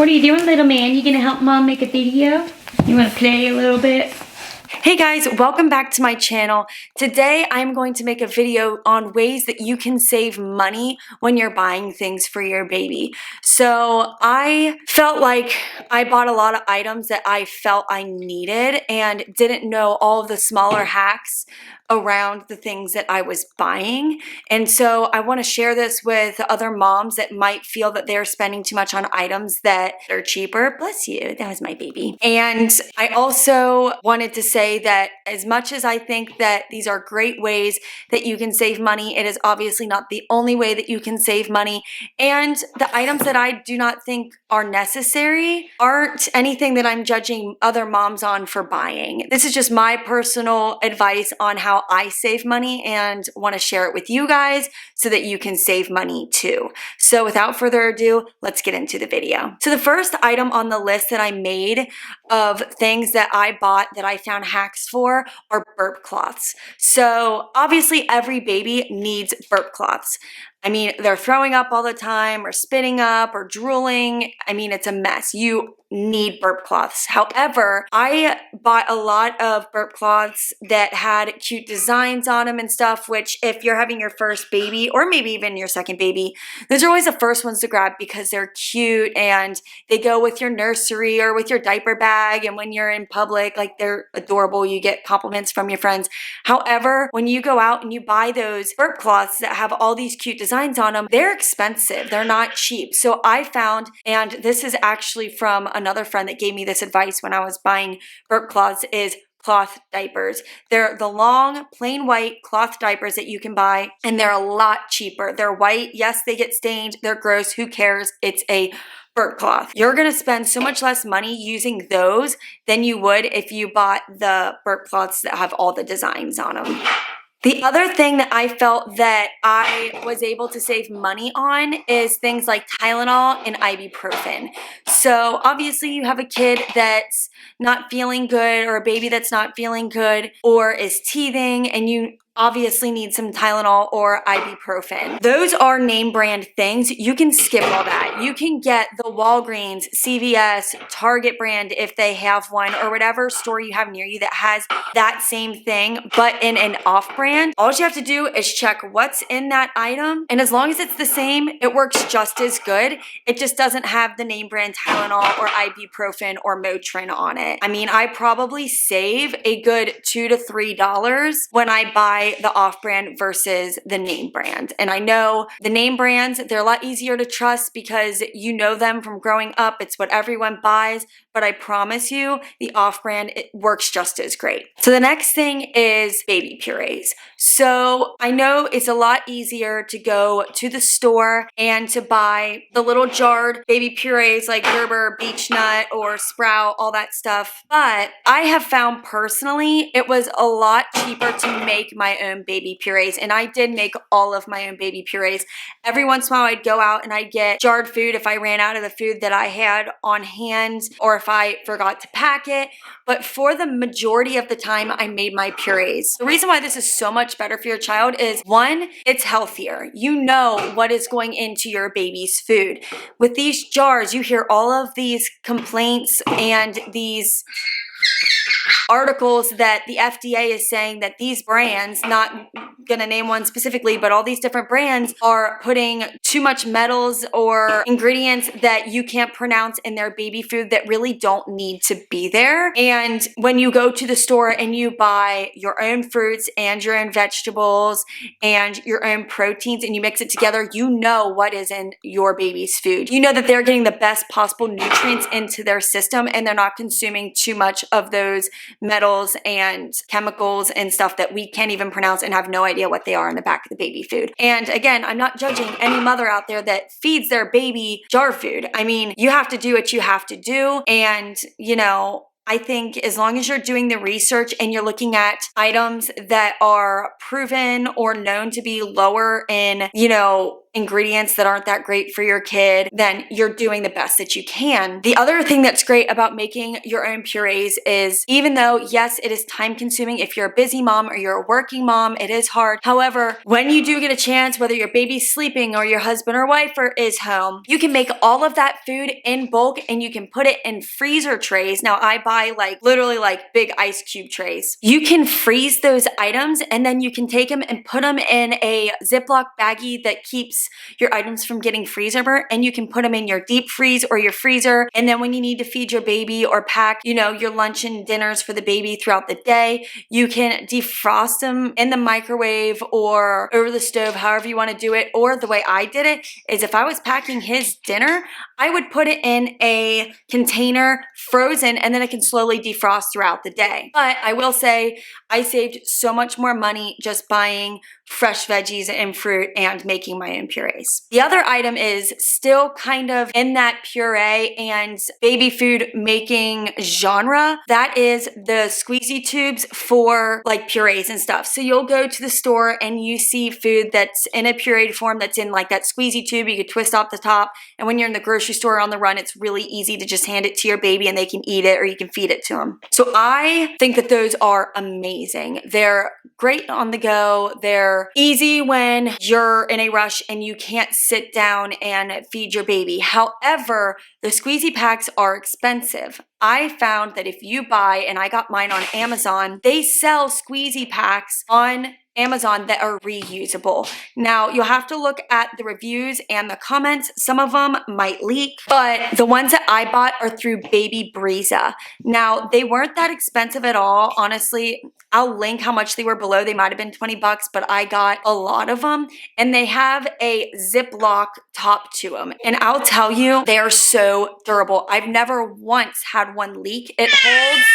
What are you doing, little man? You gonna help mom make a video? You wanna play a little bit? Hey guys, welcome back to my channel. Today I'm going to make a video on ways that you can save money when you're buying things for your baby. So I felt like I bought a lot of items that I felt I needed and didn't know all of the smaller hacks around the things that I was buying. And so I want to share this with other moms that might feel that they're spending too much on items that are cheaper. Bless you, that was my baby. And I also wanted to say that as much as I think that these are great ways that you can save money, it is obviously not the only way that you can save money. And the items that I do not think are necessary aren't anything that I'm judging other moms on for buying. This is just my personal advice on how I save money and want to share it with you guys so that you can save money too. So without further ado, let's get into the video. So the first item on the list that I made of things that I bought that I found hacks for are burp cloths. So obviously every baby needs burp cloths. I mean, they're throwing up all the time or spitting up or drooling. I mean, it's a mess. You need burp cloths. However, I bought a lot of burp cloths that had cute designs on them and stuff, which if you're having your first baby or maybe even your second baby, those are always the first ones to grab because they're cute and they go with your nursery or with your diaper bag. And when you're in public, like they're adorable. You get compliments from your friends. However, when you go out and you buy those burp cloths that have all these cute designs on them, they're expensive. They're not cheap. So I found, and this is actually from another friend that gave me this advice when I was buying burp cloths, is cloth diapers. They're the long, plain white cloth diapers that you can buy, and they're a lot cheaper. They're white. Yes, they get stained. They're gross. Who cares? It's a burp cloth. You're going to spend so much less money using those than you would if you bought the burp cloths that have all the designs on them. The other thing that I felt that I was able to save money on is things like Tylenol and ibuprofen. So obviously you have a kid that's not feeling good or a baby that's not feeling good or is teething and you obviously need some Tylenol or ibuprofen. Those are name brand things. You can skip all that. You can get the Walgreens, CVS, Target brand if they have one, or whatever store you have near you that has that same thing, but in an off brand. All you have to do is check what's in that item. And as long as it's the same, it works just as good. It just doesn't have the name brand Tylenol or ibuprofen or Motrin on it. I mean, I probably save a good $2 to $3 when I buy the off-brand versus the name brand. And I know the name brands, they're a lot easier to trust because you know them from growing up. It's what everyone buys, but I promise you the off-brand, it works just as great. So the next thing is baby purees. So I know it's a lot easier to go to the store and to buy the little jarred baby purees like Gerber, Beech Nut, or Sprout, all that stuff. But I have found personally, it was a lot cheaper to make my own baby purees. And I did make all of my own baby purees. Every once in a while I'd go out and I'd get jarred food if I ran out of the food that I had on hand or if I forgot to pack it. But for the majority of the time I made my purees. The reason why this is so much better for your child is, one, it's healthier. You know what is going into your baby's food. With these jars, you hear all of these complaints and these articles that the FDA is saying that these brands, not gonna name one specifically, but all these different brands are putting too much metals or ingredients that you can't pronounce in their baby food that really don't need to be there. And when you go to the store and you buy your own fruits and your own vegetables and your own proteins and you mix it together, you know what is in your baby's food. You know that they're getting the best possible nutrients into their system and they're not consuming too much of those metals and chemicals and stuff that we can't even pronounce and have no idea what they are in the back of the baby food. And again, I'm not judging any mother out there that feeds their baby jar food. I mean, you have to do what you have to do. And, you know, I think as long as you're doing the research and you're looking at items that are proven or known to be lower in, you know, ingredients that aren't that great for your kid, then you're doing the best that you can. The other thing that's great about making your own purees is, even though, yes, it is time consuming if you're a busy mom or you're a working mom, it is hard. However, when you do get a chance, whether your baby's sleeping or your husband or wife is home, you can make all of that food in bulk and you can put it in freezer trays. Now I buy literally big ice cube trays. You can freeze those items and then you can take them and put them in a Ziploc baggie that keeps your items from getting freezer burnt, and you can put them in your deep freeze or your freezer. And then when you need to feed your baby or pack, your lunch and dinners for the baby throughout the day, you can defrost them in the microwave or over the stove, however you want to do it. Or the way I did it is, if I was packing his dinner, I would put it in a container frozen, and then it can slowly defrost throughout the day. But I will say I saved so much more money just buying fresh veggies and fruit and making my own purees. The other item is still kind of in that puree and baby food making genre. That is the squeezy tubes for purees and stuff. So you'll go to the store and you see food that's in a pureed form that's in that squeezy tube. You could twist off the top, and when you're in the grocery store on the run, it's really easy to just hand it to your baby and they can eat it, or you can feed it to them. So I think that those are amazing. They're great on the go. They're easy when you're in a rush and you can't sit down and feed your baby. However, the squeezy packs are expensive. I found that if you buy, and I got mine on Amazon, they sell squeezy packs on Amazon that are reusable. Now, you'll have to look at the reviews and the comments. Some of them might leak, but the ones that I bought are through Baby Breeza. Now, they weren't that expensive at all. Honestly, I'll link how much they were below. They might have been 20 bucks, but I got a lot of them, and they have a Ziploc top to them. And I'll tell you, they are so durable. I've never once had one leak. It holds,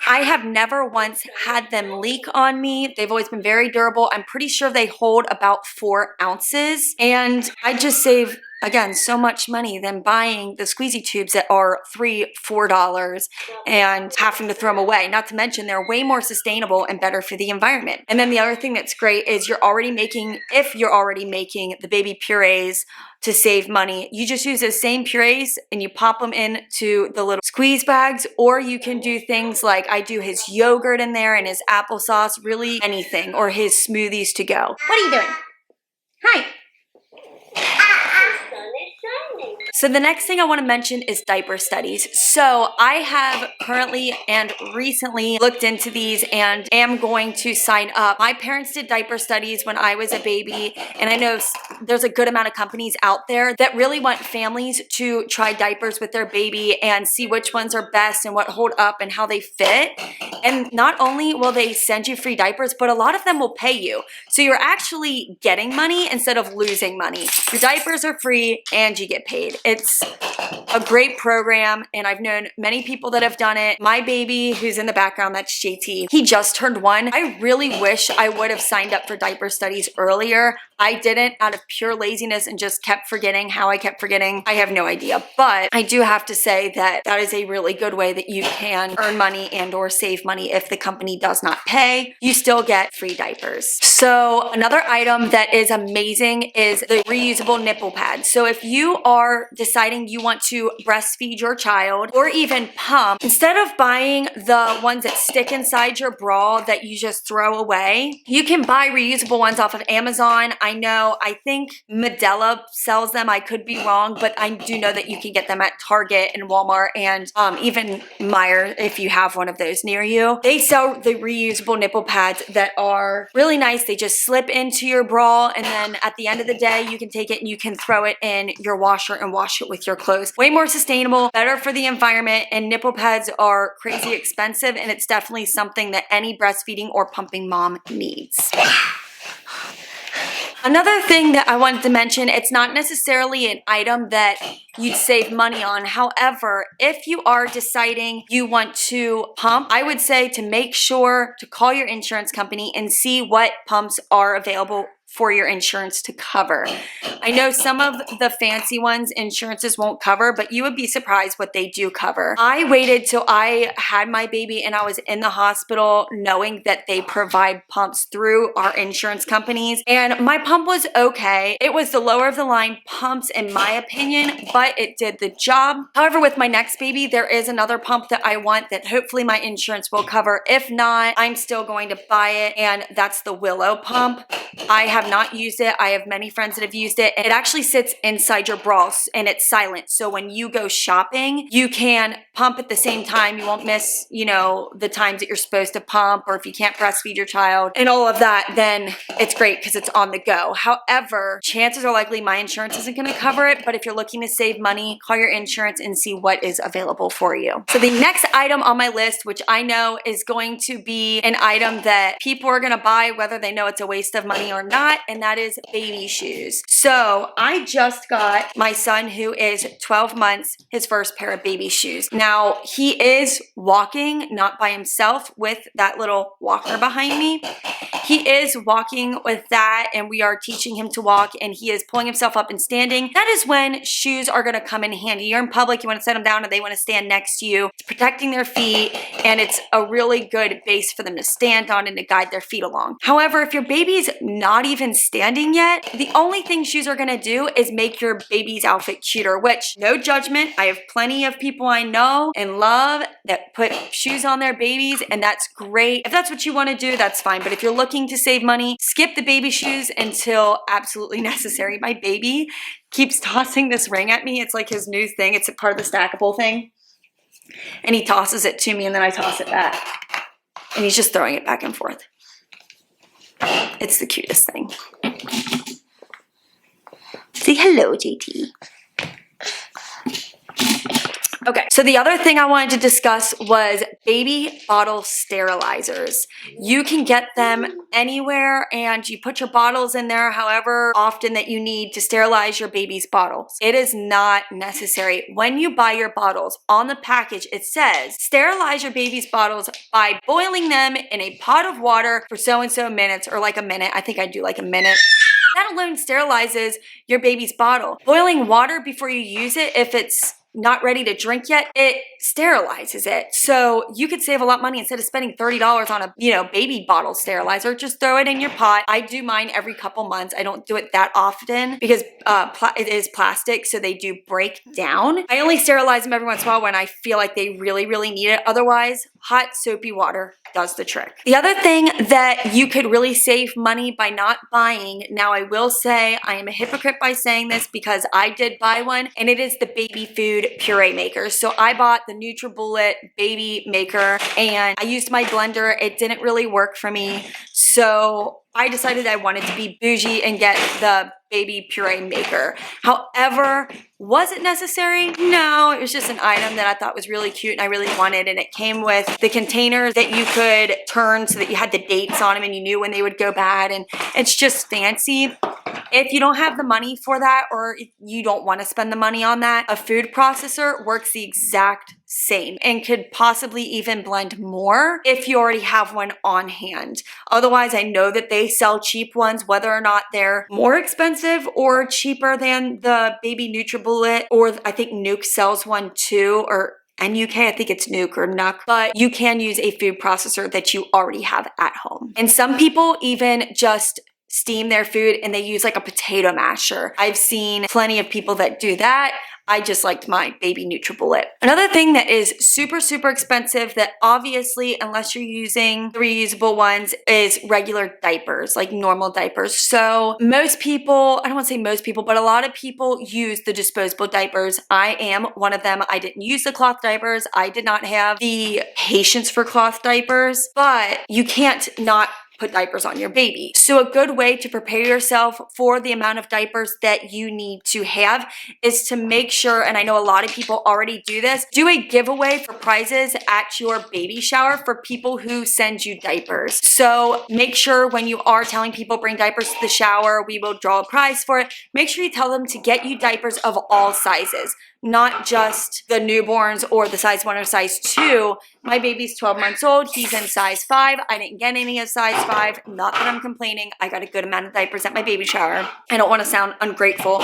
I have never once had them leak on me. They've always been very durable. I'm pretty sure they hold about 4 ounces. And I just save, again, so much money than buying the squeezy tubes that are $3, $4 and having to throw them away. Not to mention they're way more sustainable and better for the environment. And then the other thing that's great is if you're already making the baby purees to save money, you just use those same purees and you pop them into the little squeeze bags, or you can do things like I do his yogurt in there and his applesauce, really anything, or his smoothies to go. What are you doing? Hi. So the next thing I want to mention is diaper studies. So I have currently and recently looked into these and am going to sign up. My parents did diaper studies when I was a baby, and I know there's a good amount of companies out there that really want families to try diapers with their baby and see which ones are best and what hold up and how they fit. And not only will they send you free diapers, but a lot of them will pay you. So you're actually getting money instead of losing money. Your diapers are free and you get paid. It's a great program, and I've known many people that have done it. My baby, who's in the background, that's JT, he just turned 1. I really wish I would have signed up for diaper studies earlier. I didn't, out of pure laziness, and just kept forgetting. How I kept forgetting, I have no idea. But I do have to say that that is a really good way that you can earn money and or save money. If the company does not pay, you still get free diapers. So another item that is amazing is the reusable nipple pads. So if you are deciding you want to breastfeed your child or even pump, instead of buying the ones that stick inside your bra that you just throw away, you can buy reusable ones off of Amazon. I think Medela sells them. I could be wrong, but I do know that you can get them at Target and Walmart and even Meijer if you have one of those near you. They sell the reusable nipple pads that are really nice. They just slip into your bra, and then at the end of the day, you can take it and you can throw it in your washer and wash it with your clothes. Way more sustainable, better for the environment, and nipple pads are crazy expensive, and it's definitely something that any breastfeeding or pumping mom needs. Another thing that I wanted to mention, it's not necessarily an item that you'd save money on. However, if you are deciding you want to pump, I would say to make sure to call your insurance company and see what pumps are available for your insurance to cover. I know some of the fancy ones insurances won't cover, but you would be surprised what they do cover. I waited till I had my baby and I was in the hospital knowing that they provide pumps through our insurance companies, and my pump was okay. It was the lower of the line pumps in my opinion, but it did the job. However, with my next baby, there is another pump that I want that hopefully my insurance will cover. If not, I'm still going to buy it, and that's the Willow pump. I have not used it. I have many friends that have used it. It actually sits inside your bra and it's silent. So when you go shopping, you can pump at the same time. You won't miss, you know, the times that you're supposed to pump, or if you can't breastfeed your child and all of that, then it's great because it's on the go. However, chances are likely my insurance isn't going to cover it, but if you're looking to save money, call your insurance and see what is available for you. So the next item on my list, which I know is going to be an item that people are going to buy whether they know it's a waste of money or not, and that is baby shoes. So I just got my son, who is 12 months, his first pair of baby shoes. Now he is walking, not by himself, with that little walker behind me. He is walking with that, and we are teaching him to walk, and he is pulling himself up and standing. That is when shoes are going to come in handy. You're in public, you want to set them down, and they want to stand next to you. It's protecting their feet, and it's a really good base for them to stand on and to guide their feet along. However, if your baby's not even standing yet, the only thing shoes are going to do is make your baby's outfit cuter, which, no judgment, I have plenty of people I know and love that put shoes on their babies, and that's great. If that's what you want to do, that's fine. But if you're looking to save money, skip the baby shoes until absolutely necessary. My baby keeps tossing this ring at me. It's like his new thing. It's a part of the stackable thing. And he tosses it to me, and then I toss it back. And he's just throwing it back and forth. It's the cutest thing. Say hello, JT. Okay, so the other thing I wanted to discuss was baby bottle sterilizers. You can get them anywhere, and you put your bottles in there however often that you need to sterilize your baby's bottles. It is not necessary. When you buy your bottles, on the package it says, sterilize your baby's bottles by boiling them in a pot of water for so-and-so minutes, or like a minute. I think I do like a minute. That alone sterilizes your baby's bottle. Boiling water before you use it, if it's not ready to drink yet, it sterilizes it. So you could save a lot of money. Instead of spending $30 on a, baby bottle sterilizer, just throw it in your pot. I do mine every couple months. I don't do it that often because it is plastic, so they do break down. I only sterilize them every once in a while when I feel like they really, really need it. Otherwise, hot soapy water does the trick. The other thing that you could really save money by not buying, now I will say I am a hypocrite by saying this because I did buy one, and it is the baby food puree maker. So I bought the NutriBullet baby maker, and I used my blender. It didn't really work for me. So I decided I wanted to be bougie and get the baby puree maker. However, was it necessary? No, it was just an item that I thought was really cute and I really wanted, and it came with the containers that you could turn so that you had the dates on them and you knew when they would go bad, and it's just fancy. If you don't have the money for that, or if you don't want to spend the money on that, a food processor works the exact same and could possibly even blend more if you already have one on hand. Otherwise, I know that they sell cheap ones, whether or not they're more expensive or cheaper than the baby NutriBullet, or I think Nuke sells one too, or NUK, I think it's Nuke or Nuck, but you can use a food processor that you already have at home. And some people even just steam their food and they use like a potato masher. I've seen plenty of people that do that. I just liked my baby NutriBullet. Another thing that is super, super expensive that obviously, unless you're using the reusable ones, is regular diapers, like normal diapers. So most people, I don't want to say most people, but a lot of people use the disposable diapers. I am one of them. I didn't use the cloth diapers. I did not have the patience for cloth diapers, but you can't not put diapers on your baby. So a good way to prepare yourself for the amount of diapers that you need to have is to make sure, and I know a lot of people already do this, do a giveaway for prizes at your baby shower for people who send you diapers. So make sure when you are telling people bring diapers to the shower, we will draw a prize for it. Make sure you tell them to get you diapers of all sizes. not just the newborns or the size 1 or size 2. My baby's 12 months old. He's in size 5. I didn't get any of size 5. Not that I'm complaining. I got a good amount of diapers at my baby shower. I don't want to sound ungrateful,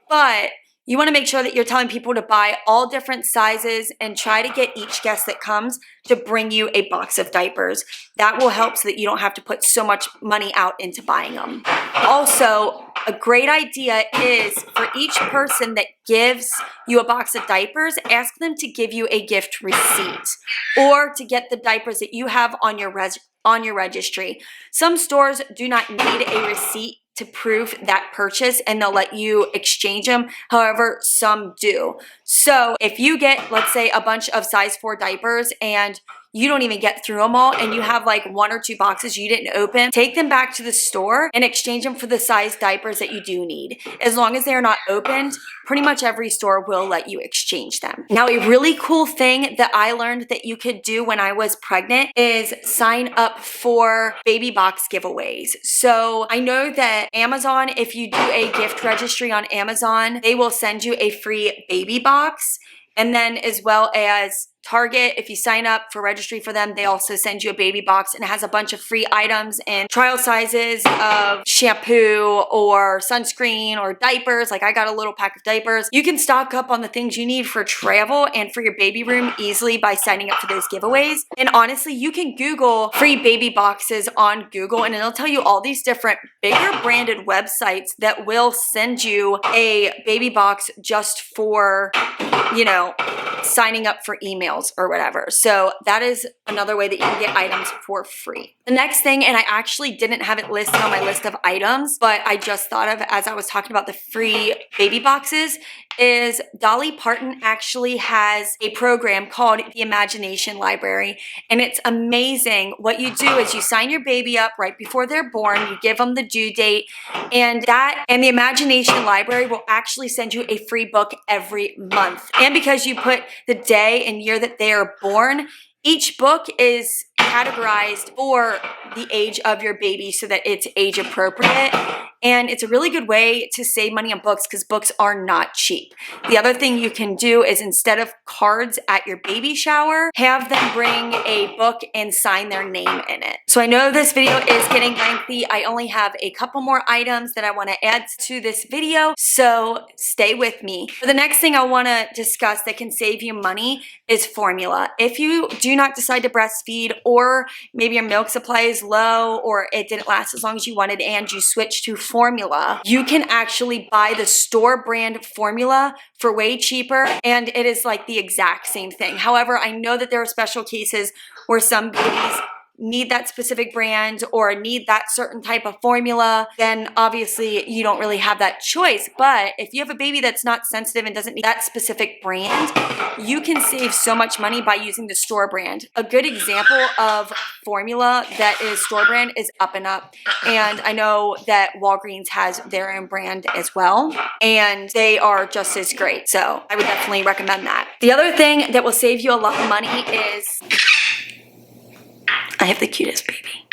but you want to make sure that you're telling people to buy all different sizes and try to get each guest that comes to bring you a box of diapers. That will help so that you don't have to put so much money out into buying them. Also, a great idea is for each person that gives you a box of diapers, ask them to give you a gift receipt or to get the diapers that you have on your registry. Some stores do not need a receipt to prove that purchase and they'll let you exchange them. However, some do. So if you get, let's say, a bunch of size 4 diapers and you don't even get through them all and you have like 1 or 2 boxes you didn't open, take them back to the store and exchange them for the size diapers that you do need. As long as they are not opened, pretty much every store will let you exchange them. Now, a really cool thing that I learned that you could do when I was pregnant is sign up for baby box giveaways. So I know that Amazon, if you do a gift registry on Amazon, they will send you a free baby box. And then as well as Target, if you sign up for registry for them, they also send you a baby box and it has a bunch of free items and trial sizes of shampoo or sunscreen or diapers. Like I got a little pack of diapers. You can stock up on the things you need for travel and for your baby room easily by signing up for those giveaways. And honestly, you can Google free baby boxes on Google and it'll tell you all these different bigger branded websites that will send you a baby box just for, you know, signing up for emails or whatever. So that is another way that you can get items for free. The next thing, and I actually didn't have it listed on my list of items, but I just thought of as I was talking about the free baby boxes, is Dolly Parton actually has a program called the Imagination Library, and it's amazing. What you do is you sign your baby up right before they're born, you give them the due date, and the Imagination Library will actually send you a free book every month. And because you put the day and year that they are born, each book is categorized for the age of your baby so that it's age appropriate. And it's a really good way to save money on books because books are not cheap. The other thing you can do is instead of cards at your baby shower, have them bring a book and sign their name in it. So I know this video is getting lengthy. I only have a couple more items that I want to add to this video, so stay with me. For the next thing I want to discuss that can save you money is formula. If you do not decide to breastfeed, or maybe your milk supply is low or it didn't last as long as you wanted and you switch to formula, you can actually buy the store brand formula for way cheaper and it is like the exact same thing. However, I know that there are special cases where some babies need that specific brand or need that certain type of formula, then obviously you don't really have that choice. But if you have a baby that's not sensitive and doesn't need that specific brand, you can save so much money by using the store brand. A good example of formula that is store brand is Up and Up. And I know that Walgreens has their own brand as well, and they are just as great. So I would definitely recommend that. The other thing that will save you a lot of money is, I have the cutest baby.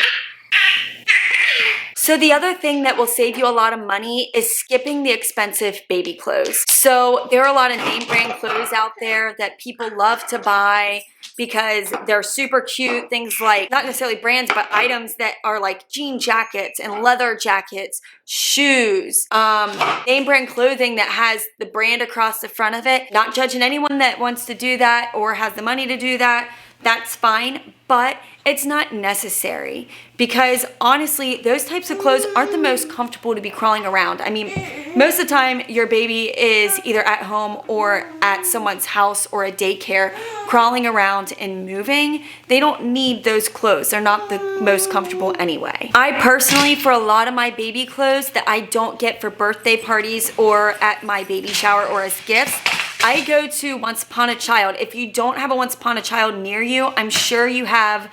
So the other thing that will save you a lot of money is skipping the expensive baby clothes. So there are a lot of name brand clothes out there that people love to buy because they're super cute. Things like, not necessarily brands, but items that are like jean jackets and leather jackets, shoes, name brand clothing that has the brand across the front of it. Not judging anyone that wants to do that or has the money to do that. That's fine, but it's not necessary because honestly, those types of clothes aren't the most comfortable to be crawling around. I mean, most of the time your baby is either at home or at someone's house or a daycare crawling around and moving. They don't need those clothes. They're not the most comfortable anyway. I personally, for a lot of my baby clothes that I don't get for birthday parties or at my baby shower or as gifts, I go to Once Upon a Child. If you don't have a Once Upon a Child near you, I'm sure you have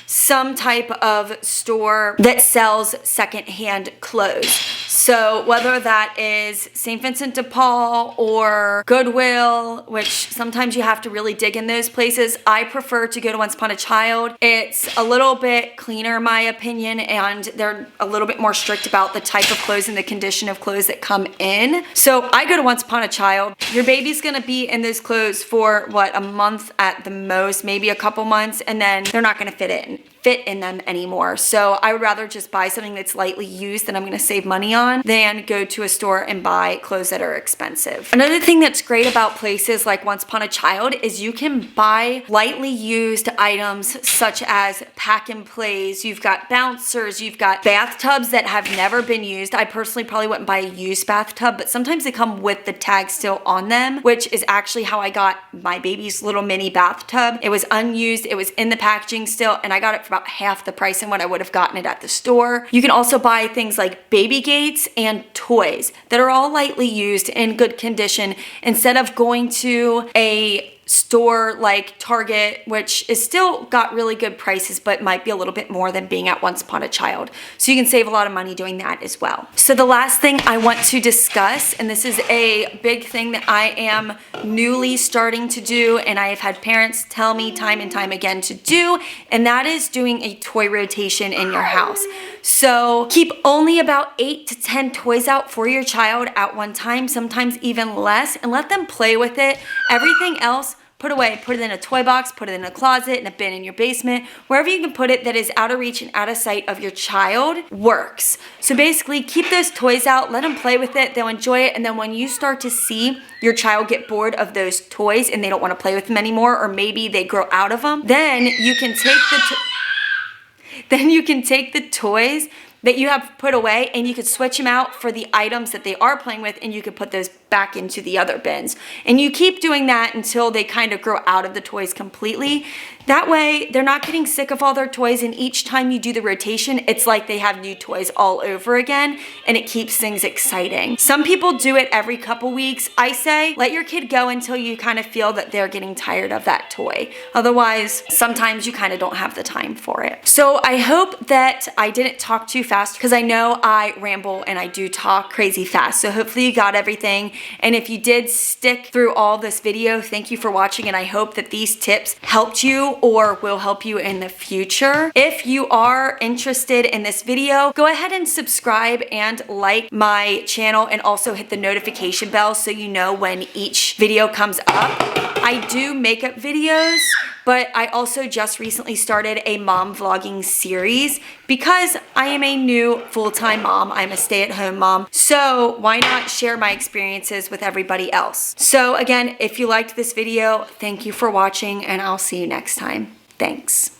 some type of store that sells secondhand clothes. So whether that is St. Vincent de Paul or Goodwill, which sometimes you have to really dig in those places, I prefer to go to Once Upon a Child. It's a little bit cleaner in my opinion, and they're a little bit more strict about the type of clothes and the condition of clothes that come in. So I go to Once Upon a Child. Your baby's gonna be in those clothes for what, a month at the most, maybe a couple months, and then they're not gonna fit in them anymore. So I would rather just buy something that's lightly used that I'm gonna save money on than go to a store and buy clothes that are expensive. Another thing that's great about places like Once Upon a Child is you can buy lightly used items such as pack and plays. You've got bouncers, you've got bathtubs that have never been used. I personally probably wouldn't buy a used bathtub, but sometimes they come with the tag still on them, which is actually how I got my baby's little mini bathtub. It was unused, it was in the packaging still, and I got it for about half the price than what I would have gotten it at the store. You can also buy things like baby gates and toys that are all lightly used in good condition instead of going to a store like Target, which is still got really good prices but might be a little bit more than being at Once Upon a Child. So you can save a lot of money doing that as well. So the last thing I want to discuss, and this is a big thing that I am newly starting to do and I have had parents tell me time and time again to do, and that is doing a toy rotation in your house. So keep only about 8 to 10 toys out for your child at one time, sometimes even less, and let them play with it. Everything else, put away. Put it in a toy box, put it in a closet, in a bin in your basement, wherever you can put it that is out of reach and out of sight of your child works. So basically keep those toys out, let them play with it, they'll enjoy it, and then when you start to see your child get bored of those toys and they don't want to play with them anymore, or maybe they grow out of them, then you can take the toys that you have put away and you could switch them out for the items that they are playing with, and you could put those back into the other bins. And you keep doing that until they kind of grow out of the toys completely. That way, they're not getting sick of all their toys, and each time you do the rotation, it's like they have new toys all over again, and it keeps things exciting. Some people do it every couple weeks. I say, let your kid go until you kind of feel that they're getting tired of that toy. Otherwise, sometimes you kind of don't have the time for it. So I hope that I didn't talk too fast, because I know I ramble and I do talk crazy fast. So hopefully you got everything. And if you did stick through all this video, thank you for watching, and I hope that these tips helped you or will help you in the future. If you are interested in this video, go ahead and subscribe and like my channel, and also hit the notification bell so you know when each video comes up. I do makeup videos, but I also just recently started a mom vlogging series because I am a new full-time mom. I'm a stay-at-home mom. So why not share my experiences with everybody else? So again, if you liked this video, thank you for watching, and I'll see you next time. Thanks.